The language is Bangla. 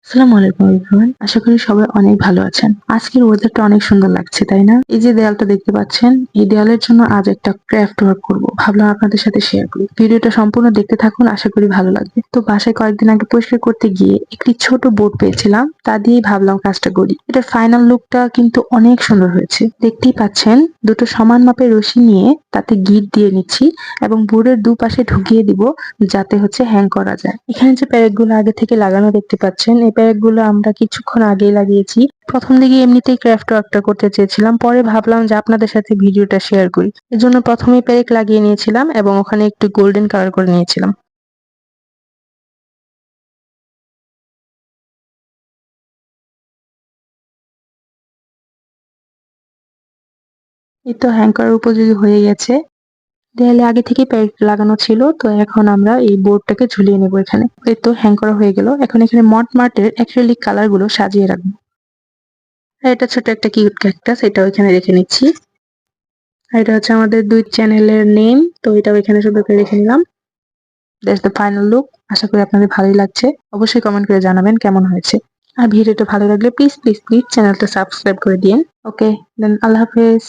আসসালামু আলাইকুম এভরিওয়ান। আশা করি সবাই অনেক ভালো আছেন। আজকের ওয়েদারটা অনেক সুন্দর লাগছে, তাই না? এই যে দেয়ালটা দেখতে পাচ্ছেন, এই দেয়ালের জন্য আজ একটা ক্রাফট ওয়ার্ক করব। ভাবলাম আপনাদের সাথে শেয়ার করি। ভিডিওটা সম্পূর্ণ দেখতে থাকুন, আশা করি ভালো লাগবে। তো বাসায় কয়েকদিন আগে পরিষ্কার করতে গিয়ে একটি ছোট বোর্ড পেয়েছিলাম, তা দিয়েই ভাবলাম কাজটা করি। এটার ফাইনাল লুকটা কিন্তু অনেক সুন্দর হয়েছে। দেখতেই পাচ্ছেন, দুটো সমান মাপের রশি নিয়ে তাতে গিট দিয়ে নিচ্ছি এবং বোর্ডের দুপাশে ঢুকিয়ে দিব যাতে হ্যাং করা যায়। এখানে যে প্যারেকগুলো আগে থেকে লাগানো দেখতে পাচ্ছেন, এই প্যারেকগুলো আমরা কিছুক্ষণ আগেই লাগিয়েছি। প্রথম দিকে এমনিতেই ক্রাফট ওয়ার্কটা করতে চেয়েছিলাম, পরে ভাবলাম যে আপনাদের সাথে ভিডিওটা শেয়ার করি। এজন্য প্রথমেই প্যারেক লাগিয়ে নিয়েছিলাম এবং ওখানে একটু গোল্ডেন কালার করে নিয়েছিলাম। এই তো হ্যাং করার উপযোগী হয়ে গেছে। দেয়ালে আগে থেকেই প্যারেক লাগানো ছিল, তো এখন আমরা এই বোর্ডটাকে ঝুলিয়ে নেবো এখানে। এই তো হ্যাং করা হয়ে গেল। এখন এখানে মটমার্টের অ্যাক্রিলিক কালার গুলো সাজিয়ে রাখবো। আর এটা ছোট একটা কিউট ক্যাকটাস, এটাও এখানে রেখে নিচ্ছি। আর এটা আমাদের ২ চ্যানেলের নেম। তো এটাও এখানে সুন্দর করে রেখে নিলাম। That's the final look. আশা করি আপনাদের ভালোই লাগছে। অবশ্যই কমেন্ট করে জানাবেন কেমন হয়েছে। আর ভিডিওটা ভালো লাগলে প্লিজ চ্যানেলটা সাবস্ক্রাইব করে দিয়েন। ওকে, দেন আল্লাহ হাফেজ।